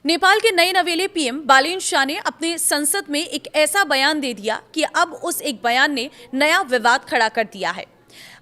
नेपाल के नए नवेले पीएम बालेन शाह ने अपने संसद में एक ऐसा बयान दे दिया कि अब उस एक बयान ने नया विवाद खड़ा कर दिया है।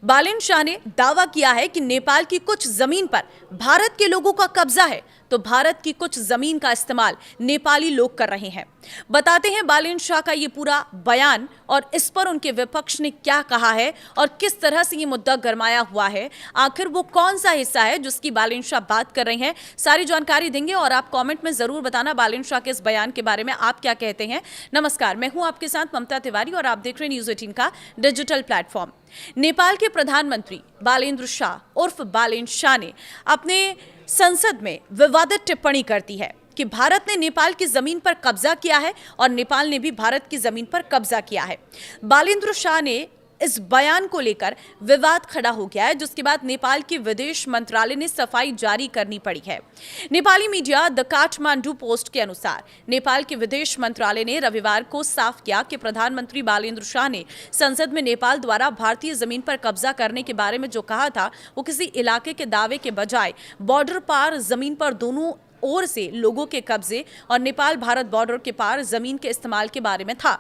बालेन शाह ने दावा किया है कि नेपाल की कुछ जमीन पर भारत के लोगों का कब्जा है, तो भारत की कुछ जमीन का इस्तेमाल नेपाली लोग कर रहे हैं। बताते हैं बालेन शाह का ये पूरा बयान और इस पर उनके विपक्ष ने क्या कहा है और किस तरह से ये मुद्दा गरमाया हुआ है। आखिर वो कौन सा हिस्सा है जिसकी बालेन शाह बात कर रहे हैं, सारी जानकारी देंगे और आप कमेंट में जरूर बताना बालेन शाह के इस बयान के बारे में आप क्या कहते हैं। नमस्कार, मैं हूं आपके साथ ममता तिवारी और आप देख रहे हैं न्यूज़ 18 का डिजिटल प्लेटफॉर्म। नेपाल के प्रधानमंत्री बालेन्द्र शाह उर्फ बालेन शाह ने अपने संसद में विवादित टिप्पणी कर दी है कि भारत ने नेपाल की जमीन पर कब्जा किया है और नेपाल ने भी भारत की जमीन पर कब्जा किया है। बालेन्द्र शाह ने इस बयान को लेकर विवाद खड़ा हो गया है, जिसके बाद नेपाल के विदेश मंत्रालय ने सफाई जारी करनी पड़ी है। Nepali media the Kathmandu post के अनुसार नेपाल के विदेश मंत्रालय ने रविवार को साफ किया कि प्रधानमंत्री बालेन्द्र शाह ने संसद में नेपाल द्वारा भारतीय जमीन पर कब्जा करने के बारे में जो कहा था वो किसी इलाके के दावे के बजाय बॉर्डर पार जमीन पर दोनों ओर से लोगों के कब्जे और नेपाल भारत बॉर्डर के पार जमीन के इस्तेमाल के बारे में था।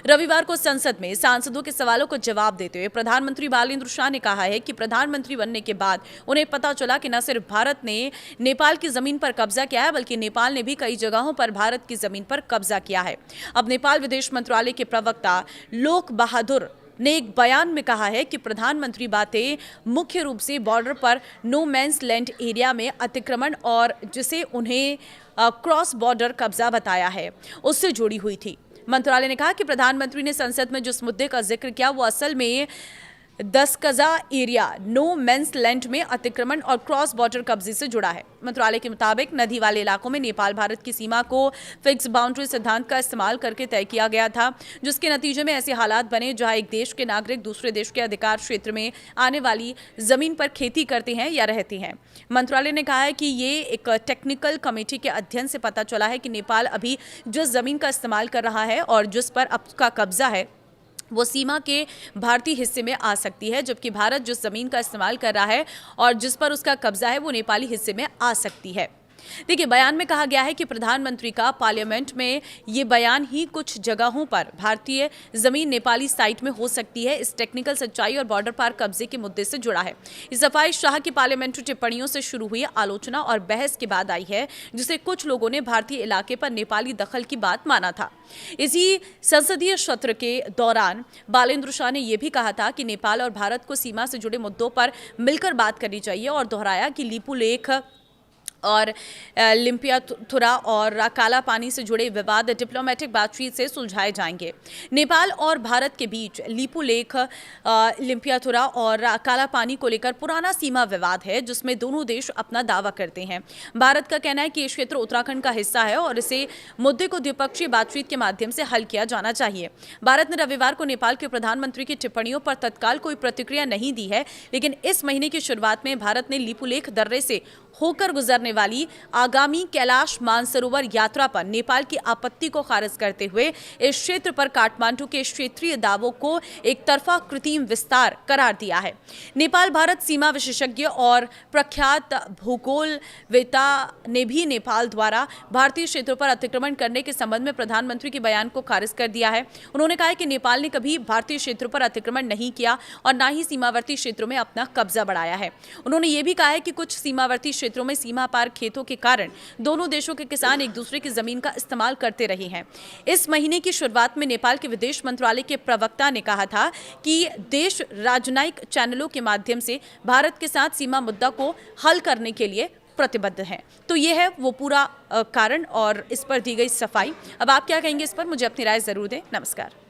रविवार को संसद में सांसदों के सवालों को जवाब देते हुए प्रधानमंत्री बालेन्द्र शाह ने कहा है कि प्रधानमंत्री बनने के बाद उन्हें पता चला कि न सिर्फ भारत ने नेपाल की जमीन पर कब्जा किया है, बल्कि नेपाल ने भी कई जगहों पर भारत की जमीन पर कब्जा किया है। अब नेपाल विदेश मंत्रालय के प्रवक्ता लोक बहादुर ने एक बयान में कहा है कि प्रधानमंत्री बातें मुख्य रूप से बॉर्डर पर नो मैंस लैंड एरिया में अतिक्रमण और जिसे उन्हें क्रॉस बॉर्डर कब्जा बताया है उससे जुड़ी हुई थी। मंत्रालय ने कहा कि प्रधानमंत्री ने संसद में जिस मुद्दे का जिक्र किया वो असल में 10 गजा एरिया नो मेंस लैंड में अतिक्रमण और क्रॉस बॉर्डर कब्जे से जुड़ा है। मंत्रालय के मुताबिक नदी वाले इलाकों में नेपाल भारत की सीमा को फिक्स बाउंड्री सिद्धांत का इस्तेमाल करके तय किया गया था, जिसके नतीजे में ऐसे हालात बने जहां एक देश के नागरिक दूसरे देश के अधिकार क्षेत्र में आने वाली जमीन पर खेती करते हैं या रहते हैं। मंत्रालय ने कहा है कि ये एक टेक्निकल कमेटी के अध्ययन से पता चला है कि नेपाल अभी जिस जमीन का इस्तेमाल कर रहा है और जिस पर अब का कब्जा है वो सीमा के भारतीय हिस्से में आ सकती है, जबकि भारत जिस जमीन का इस्तेमाल कर रहा है और जिस पर उसका कब्जा है वो नेपाली हिस्से में आ सकती है। देखिए, बयान में कहा गया है कि प्रधानमंत्री का पार्लियामेंट में ये बयान ही कुछ जगहों पर भारतीय जमीन नेपाली साइट में हो सकती है इस टेक्निकल सच्चाई और बॉर्डर पार कब्जे के मुद्दे से जुड़ा है। इस सफाई शाह की पार्लियामेंट्री टिप्पणियों से शुरू हुई आलोचना और बहस के बाद आई है, जिसे कुछ लोगों ने भारतीय इलाके पर नेपाली दखल की बात माना था। इसी संसदीय सत्र के दौरान बालेन्द्र शाह ने यह भी कहा था कि नेपाल और भारत को सीमा से जुड़े मुद्दों पर मिलकर बात करनी चाहिए और दोहराया कि लिपुलेख और लिम्पियाथुरा और काला पानी से जुड़े विवाद डिप्लोमेटिक बातचीत से सुलझाए जाएंगे। नेपाल और भारत के बीच लिपुलेख, लिम्पियाथुरा और काला पानी को लेकर पुराना सीमा विवाद है, जिसमें दोनों देश अपना दावा करते हैं। भारत का कहना है कि ये क्षेत्र उत्तराखंड का हिस्सा है और इसे मुद्दे को द्विपक्षीय बातचीत के माध्यम से हल किया जाना चाहिए। भारत ने रविवार को नेपाल के प्रधानमंत्री की टिप्पणियों पर तत्काल कोई प्रतिक्रिया नहीं दी है, लेकिन इस महीने की शुरुआत में भारत ने लिपुलेख दर्रे से होकर गुजरने वाली आगामी कैलाश मानसरोवर यात्रा पर नेपाल की आपत्ति को खारिज करते हुए इस क्षेत्र पर काठमांडू के क्षेत्रीय दावों को एक तरफा कृत्रिम विस्तार करार दिया है। नेपाल भारत सीमा विशेषज्ञ और प्रख्यात भूगोलवेत्ता ने भी नेपाल द्वारा भारतीय क्षेत्रों पर अतिक्रमण करने के संबंध में प्रधानमंत्री के बयान को खारिज कर दिया है। उन्होंने कहा कि नेपाल ने कभी भारतीय क्षेत्रों पर अतिक्रमण नहीं किया और न ही सीमावर्ती क्षेत्रों में अपना कब्जा बढ़ाया है। उन्होंने ये भी कहा है कि कुछ सीमावर्ती क्षेत्रों में सीमा पार खेतों के कारण दोनों देशों के किसान एक दूसरे की जमीन का इस्तेमाल करते रहे हैं। इस महीने की शुरुआत में नेपाल के विदेश मंत्रालय के प्रवक्ता ने कहा था कि देश राजनयिक चैनलों के माध्यम से भारत के साथ सीमा मुद्दा को हल करने के लिए प्रतिबद्ध है। तो ये है वो पूरा कारण और इस पर दी गई सफाई। अब आप क्या कहेंगे इस पर, मुझे अपनी राय जरूर दें। नमस्कार।